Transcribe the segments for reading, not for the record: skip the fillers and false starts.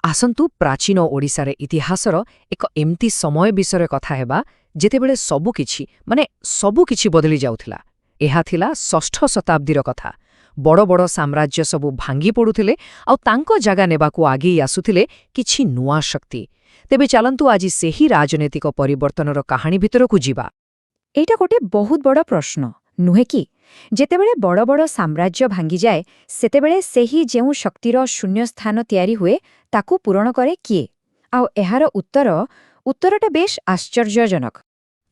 आसंतु प्राचीन ओडिशार इतिहासर एक एमती समय विषय कथा हेबा जेतेबेले सबुकिछि बदली जाउथिला। एहा थिला षष्ठ शताब्दीर कथा। बड़ बड़ साम्राज्य सबु भांगी पड़ुथिले आउ तांको जागा नेबाकू आगे आसुथिले किछि नुआ शक्ति। तेबे चलंतु आज सेही राजनैतिक परिवर्तनर कहानी भितरकू जिबा। एटा गोटे बहुत बड़ प्रश्न नुहे कि जेतेबेले बड़ बड़ साम्राज्य भांगी जाए सेतेबेले सेही जेउ शक्तिर शून्य स्थान तयारी हुए ताकू पूरण करे किए आउ एहार उत्तरटा बेश आश्चर्यजनक।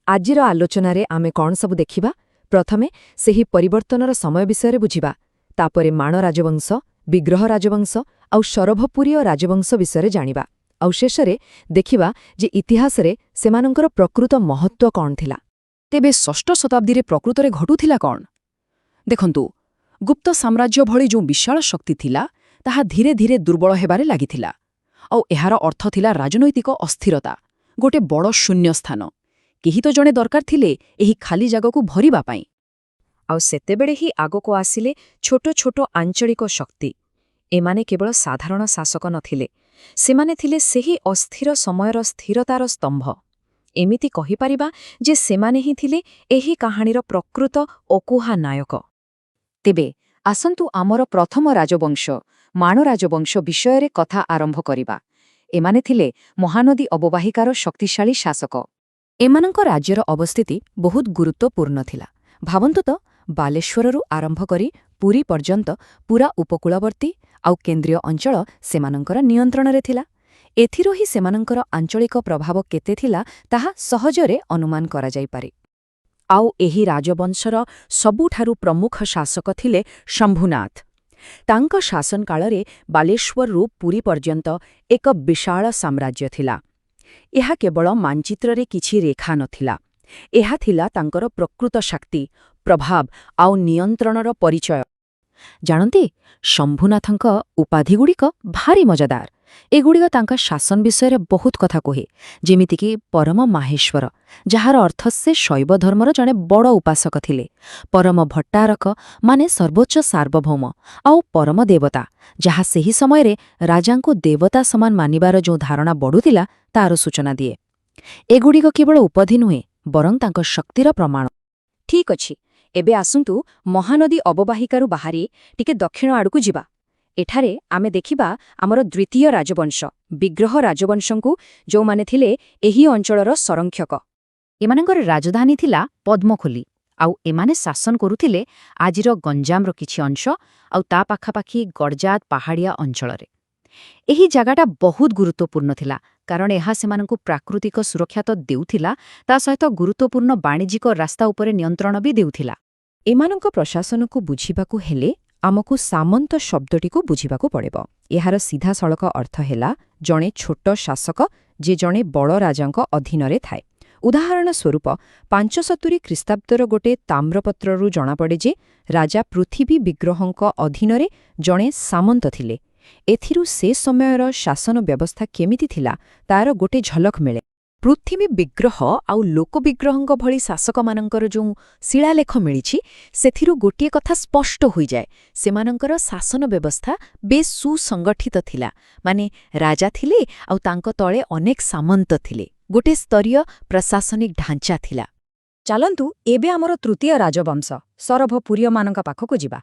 आजिर आलोचनारे आमे कौन सबु देखिबा। प्रथमे सेही परिवर्तनर समय विषय बुझिबा, तापरे माण राजवंश, विग्रह राजवंश आउ शरभपुरीय राजवंश विषय जानिबा, आउ शेषरे देखिबा जे इतिहासरे सेमानंकर प्रकृत महत्व कौन थिला। तेबे षष्ठ शताब्दीरे प्रकृतरे घटुथिला कौन? देखंतु, गुप्त साम्राज्य भଳି जो विशाल शक्ति थिला ताहा धीरे धीरे दुर्बल हेबारे लागिथिला। आउ एहार अर्थ थिला राजनैतिक अस्थिरता, गोटे बड़ शून्य स्थान। केही तो जणे दरकार थिले एही खाली जागकू भरिबा पाई। आउ सेतेबेले ही आगको आसिले छोटो छोटो आंचलिक शक्ति। एमाने केवल साधारण शासक नथिले, सेमाने थिले सेही अस्थिर समयर स्थिरतार स्तंभ। एमिति कहिपारिबा जे सेमाने ही थिले एही कहानीर प्रकृत अकुहा नायक। तेबे आसंतु आमर प्रथम राजवंश माण राजवंश विषୟରେ कथा आरंभ करिबा। एमाने थिले महानदी अवबाहिकार शक्तिशाली शासक। एमानंक राज्यर अवस्थिति बहुत गुरुत्वपूर्ण थिला। भावन्तु तो बालेश्वररू आरंभ करी पुरी पर्यंत पूरा उपकूलवर्ती आउ केन्द्रीय अंचल सेमानंकर नियंत्रणरे थिला। एथिरो ही सेमानंकर आंचलिक प्रभाव केते थिला ताहा सहजरे अनुमान करा जाई पारे। आउ एही राजवंशर सबुठारु प्रमुख शासक थिले शंभुनाथ। तांक शासन कालरे बालेश्वररू पुरी पर्यंत एक विशाल साम्राज्य थिला। एहा केवल मानचित्ररे किछि रेखा नथिला, एहा थिला तांकर प्रकृत शक्ति, प्रभाव आउ नियंत्रणर परिचय। जानते, शंभुनाथंक उपाधिगुड़िक भारी मजादार। एगुड़िक तांका शासन विषय बहुत कथा कहे, जेमितिकी परम माहेश्वर, जार अर्थ से शैव धर्मर जणे बड़ उपासक थिले। परम भट्टारक माने सर्वोच्च सार्वभौम आउ परम देवता, जहा सेही समयरे राजांको देवता समान मानिबार जो धारणा बढुतिला तार सूचना दिए। एगुड़िक केवल उपाधि नुहे बरं तांक शक्तिर प्रमाण। ठीक अछि, एबे आसंतु महानदी अवबाहिकारु बाहारी टिके दक्षिण आड़कू जिबा। एठारे आमे देखिबा आमर द्वितीय राजवंश विग्रह राजवंशंकु, जो माने थिले एही अंचलर संरक्षक। एमानंकर राजधानी थिला पद्मखोली, आउ एमाने शासन करुथिले आजिर गंजामर किछि अंश आउ ता पाखापाखि गड़जात पहाड़िया अंचलरे। एही जागाटा बहुत गुरुत्वपूर्ण थिला, कारण एहा सेमानंकु प्राकृतिक सुरक्षा तो देउथिला, ता सहित गुरुत्वपूर्ण वाणिज्यिक रास्ता उपरे नियंत्रण भी देउथिला। एमानंक प्रशासनकु बुझिबाकू हेले आमकु सामंत शब्दटीकु बुझिबाकू पड़ेब। एहार सीधा सड़क अर्थ हेला जणे छोट शासक जे जणे बड़ राजांक अधीनरे थाए। उदाहरण स्वरूप 570 ख्रीष्टाब्दर गोटे ताम्रपत्ररू जणापड़े जे राजा पृथ्वी विग्रहंक अधीनरे जणे सामंत थिले। एथिरू से समयर शासन व्यवस्था केमिति थिला तार गोटे झलक मिले। पृथ्वी विग्रह आउ लोक विग्रहंक भଳି शासकमानंकर जो शिलालेख मिलिछि सेथिरू गोटिए कथा स्पष्ट होई जाए, सेमानंकर शासन व्यवस्था बेस सुसंगठित थिला। माने राजा थिले आउ तांक तळे अनेक सामंत थिले, गोटे स्तरीय प्रशासनिक ढांचा थिला। चलंतु एबे आमर तृतीय राजवंश शरभपुरीयमानंक पाखकु जिबा।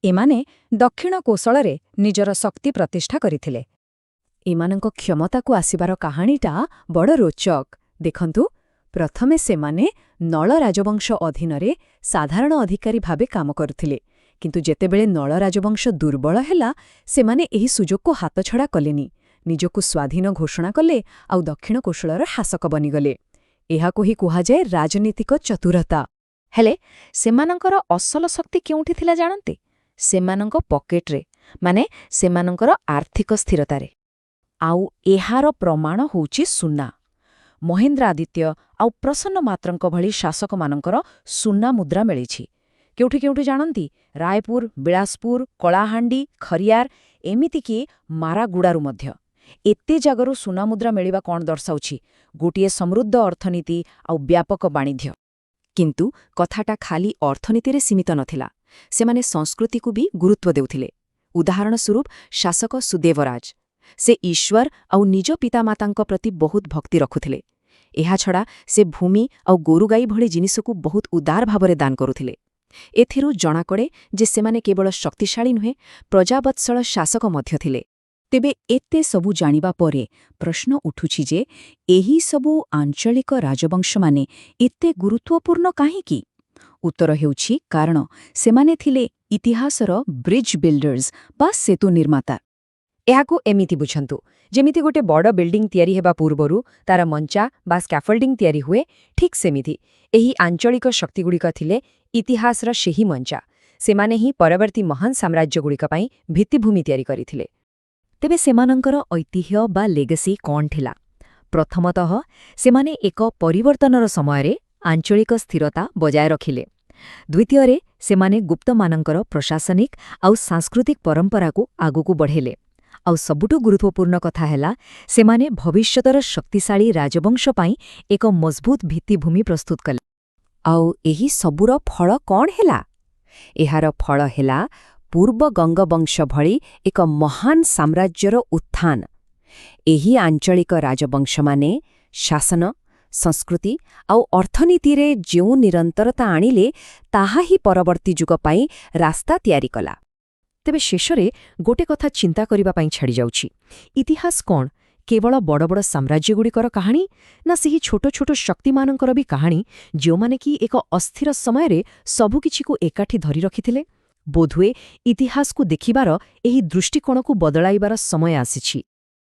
एमाने दक्षिण कोशଳରେ निजर शक्ति प्रतिष्ठा करिथिले। एमानंक क्षमताकू आसिबार कहानीटा बड़ रोचक। देखंतु, प्रथमे सेमाने नळ राजवंश अधीनरे साधारण अधिकारी भाबे काम करुथिले, किंतु जेतेबेले नळ राजवंश दुर्बल हेला सेमाने एही सुजोगको हातछड़ा कलेनी, निजकू स्वाधीन घोषणा कले आउ दक्षिण कोशलर शासक बनिगले। एहाकू ही कुहाजाए राजनीतिक चतुरता। हेले सेमानंकर असल शक्ति केउंठी थिला जानते? सेमानंक पकेटरे, माने सेमानंकर आर्थिक स्थिरतारे। आउ एहार प्रमाण होउछि सुना। महेन्द्र आदित्य आउ प्रसन्न मात्रंक भଳି शासकमानंकर सुना मुद्रा मिलिछि। केउठी केउठी जानती? रायपुर, बिलासपुर, कलाहांडी, खरियार, एमितिकी मारागुड़ारू मध्य। एते जागरू सुना मुद्रा मिलिबा कोन दर्शाउछि? गोटिए समृद्ध अर्थनीति आउ व्यापक वाणिज्य। किंतु कथाटा खाली अर्थनीतिरे सीमित नथिला, सेमाने संस्कृतिकू भी गुरुत्व देउथिले। उदाहरण स्वरूप शासक सुदेवराज ସେ ଈଶ୍ୱର ଆଉ ନିଜ ପିତାମାତାଙ୍କ ପ୍ରତି ବହୁତ ଭକ୍ତି ରଖୁଥିଲେ। ଏହାଛଡ଼ା ସେ ଭୂମି ଆଉ ଗୋରୁଗାଈ ଭଳି ଜିନିଷକୁ ବହୁତ ଉଦାର ଭାବରେ ଦାନ କରୁଥିଲେ। ଏଥିରୁ ଜଣାପଡ଼େ ଯେ ସେମାନେ କେବଳ ଶକ୍ତିଶାଳୀ ନୁହେଁ, ପ୍ରଜାବତ୍ସଳ ଶାସକ ମଧ୍ୟ ଥିଲେ। ତେବେ ଏତେ ସବୁ ଜାଣିବା ପରେ ପ୍ରଶ୍ନ ଉଠୁଛି ଯେ ଏହି ସବୁ ଆଞ୍ଚଳିକ ରାଜବଂଶମାନେ ଏତେ ଗୁରୁତ୍ୱପୂର୍ଣ୍ଣ କାହିଁକି? ଉତ୍ତର ହେଉଛି କାରଣ ସେମାନେ ଥିଲେ ଇତିହାସର ବ୍ରିଜ୍ ବିଲ୍ଡର୍ସ ବା ସେତୁ ନିର୍ମାତା। ଏହାକୁ ଏମିତି ବୁଝନ୍ତୁ, ଯେମିତି ଗୋଟେ ବଡ଼ ବିଲ୍ଡିଂ ତିଆରି ହେବା ପୂର୍ବରୁ ତାର ମଞ୍ଚା ବା ସ୍କାଫୋଲ୍ଡିଂ ତିଆରି ହୁଏ, ଠିକ୍ ସେମିତି ଏହି ଆଞ୍ଚଳିକ ଶକ୍ତିଗୁଡ଼ିକ ଥିଲେ ଇତିହାସର ସେହି ମଞ୍ଚା। ସେମାନେ ହିଁ ପରବର୍ତ୍ତୀ ମହାନ ସାମ୍ରାଜ୍ୟଗୁଡ଼ିକ ପାଇଁ ଭିତ୍ତିଭୂମି ତିଆରି କରିଥିଲେ। ତେବେ ସେମାନଙ୍କର ଐତିହ୍ୟ ବା ଲେଗାସି କ'ଣ ଥିଲା? ପ୍ରଥମତଃ ସେମାନେ ଏକ ପରିବର୍ତ୍ତନର ସମୟରେ ଆଞ୍ଚଳିକ ସ୍ଥିରତା ବଜାୟ ରଖିଲେ। ଦ୍ୱିତୀୟରେ ସେମାନେ ଗୁପ୍ତମାନଙ୍କର ପ୍ରଶାସନିକ ଆଉ ସାଂସ୍କୃତିକ ପରମ୍ପରାକୁ ଆଗକୁ ବଢ଼େଇଲେ। ଆଉ ସବୁଠୁ ଗୁରୁତ୍ୱପୂର୍ଣ୍ଣ କଥା ହେଲା, ସେମାନେ ଭବିଷ୍ୟତର ଶକ୍ତିଶାଳୀ ରାଜବଂଶ ପାଇଁ ଏକ ମଜବୁତ ଭିତ୍ତିଭୂମି ପ୍ରସ୍ତୁତ କଲେ। ଆଉ ଏହି ସବୁର ଫଳ କ'ଣ ହେଲା? ଏହାର ଫଳ ହେଲା ପୂର୍ବ ଗଙ୍ଗବଂଶ ଭଳି ଏକ ମହାନ ସାମ୍ରାଜ୍ୟର ଉତ୍ଥାନ। ଏହି ଆଞ୍ଚଳିକ ରାଜବଂଶମାନେ ଶାସନ, ସଂସ୍କୃତି ଆଉ ଅର୍ଥନୀତିରେ ଯେଉଁ ନିରନ୍ତରତା ଆଣିଲେ, ତାହା ହିଁ ପରବର୍ତ୍ତୀ ଯୁଗ ପାଇଁ ରାସ୍ତା ତିଆରି କଲା। ତେବେ ଶେଷରେ ଗୋଟେ କଥା ଚିନ୍ତା କରିବା ପାଇଁ ଛାଡ଼ିଯାଉଛି। ଇତିହାସ କ'ଣ କେବଳ ବଡ଼ ବଡ଼ ସାମ୍ରାଜ୍ୟଗୁଡ଼ିକର କାହାଣୀ, ନା ସେହି ଛୋଟ ଛୋଟ ଶକ୍ତିମାନଙ୍କର ବି କାହାଣୀ, ଯେଉଁମାନେ କି ଏକ ଅସ୍ଥିର ସମୟରେ ସବୁକିଛିକୁ ଏକାଠି ଧରି ରଖିଥିଲେ? ବୋଧହୁଏ ଇତିହାସକୁ ଦେଖିବାର ଏହି ଦୃଷ୍ଟିକୋଣକୁ ବଦଳାଇବାର ସମୟ ଆସିଛି।